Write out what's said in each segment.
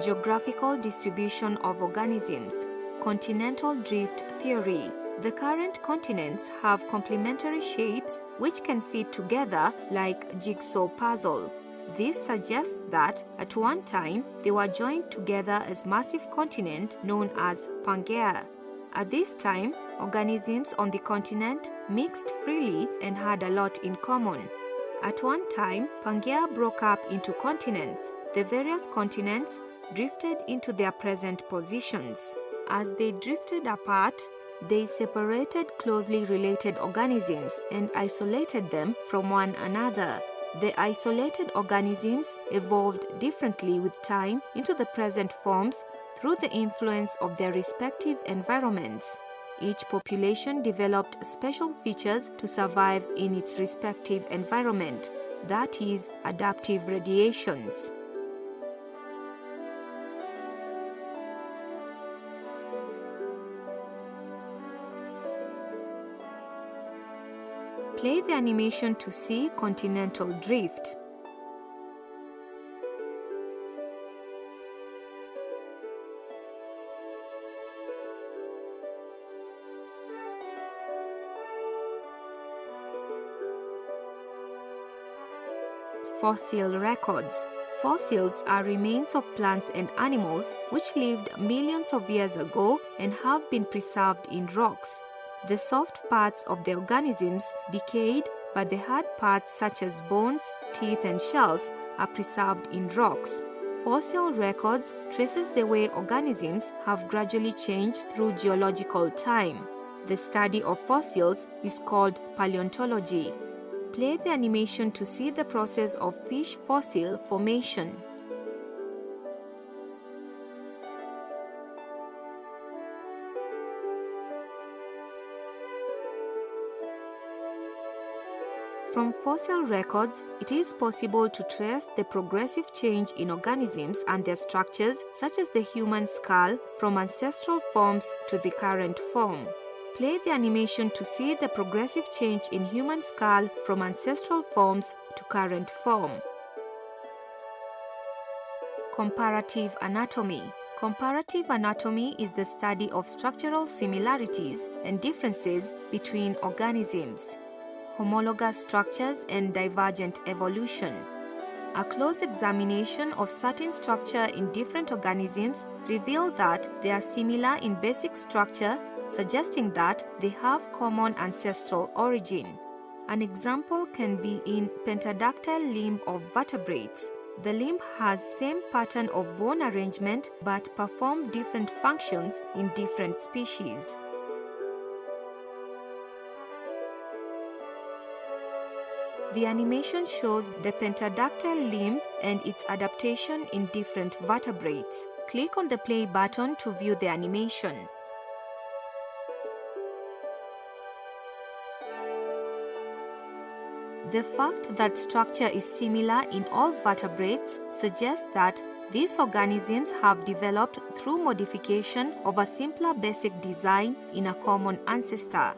Geographical distribution of organisms. Continental drift theory. The current continents have complementary shapes which can fit together like jigsaw puzzle. This suggests that at one time they were joined together as massive continent known as Pangaea. At this time, organisms on the continent mixed freely and had a lot in common. At one time, Pangaea broke up into continents. The various continents drifted into their present positions. As they drifted apart, they separated closely related organisms and isolated them from one another. The isolated organisms evolved differently with time into the present forms through the influence of their respective environments. Each population developed special features to survive in its respective environment, that is, adaptive radiations. Play the animation to see continental drift. Fossil records. Fossils are remains of plants and animals which lived millions of years ago and have been preserved in rocks. The soft parts of the organisms decayed, but the hard parts such as bones, teeth, and shells are preserved in rocks. Fossil records traces the way organisms have gradually changed through geological time. The study of fossils is called paleontology. Play the animation to see the process of fish fossil formation. From fossil records, it is possible to trace the progressive change in organisms and their structures, such as the human skull, from ancestral forms to the current form. Play the animation to see the progressive change in human skull from ancestral forms to current form. Comparative anatomy. Comparative anatomy is the study of structural similarities and differences between organisms. Homologous structures and divergent evolution. A close examination of certain structure in different organisms reveal that they are similar in basic structure, suggesting that they have common ancestral origin. An example can be in pentadactyl limb of vertebrates. The limb has same pattern of bone arrangement but perform different functions in different species. The animation shows the pentadactyl limb and its adaptation in different vertebrates. Click on the play button to view the animation. The fact that structure is similar in all vertebrates suggests that these organisms have developed through modification of a simpler basic design in a common ancestor.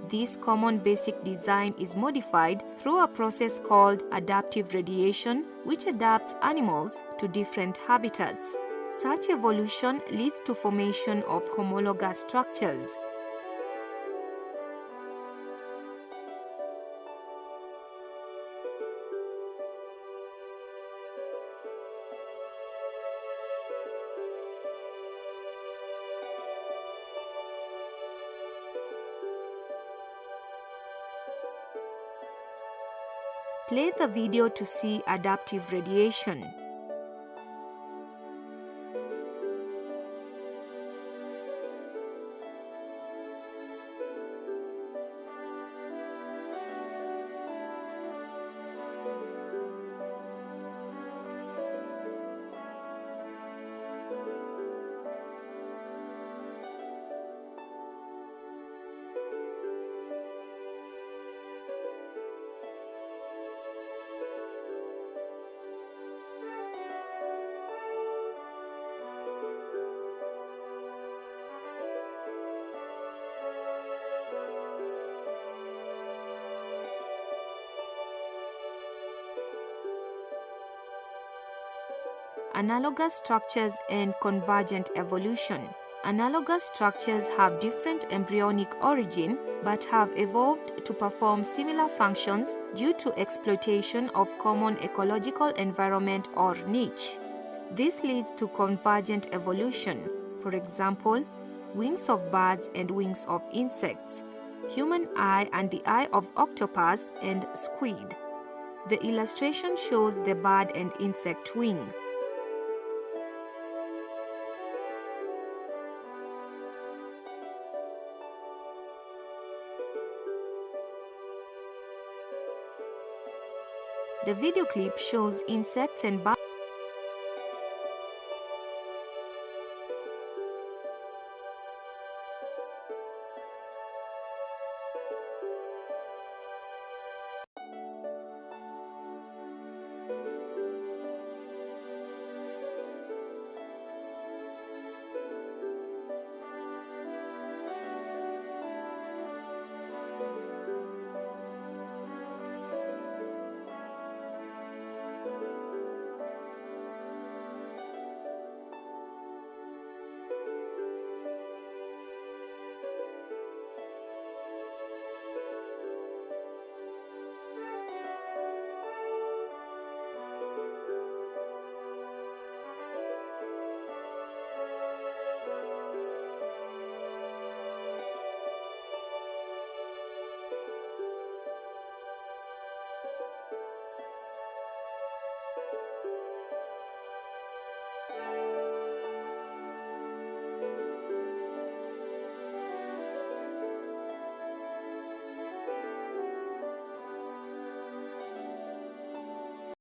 This common basic design is modified through a process called adaptive radiation, which adapts animals to different habitats. Such evolution leads to formation of homologous structures. Play the video to see adaptive radiation. analogous structures and convergent evolution. Analogous structures have different embryonic origin but have evolved to perform similar functions due to exploitation of common ecological environment or niche. This leads to convergent evolution, for example, wings of birds and wings of insects, human eye and the eye of octopus and squid. The illustration shows the bird and insect wing. The video clip shows insects and birds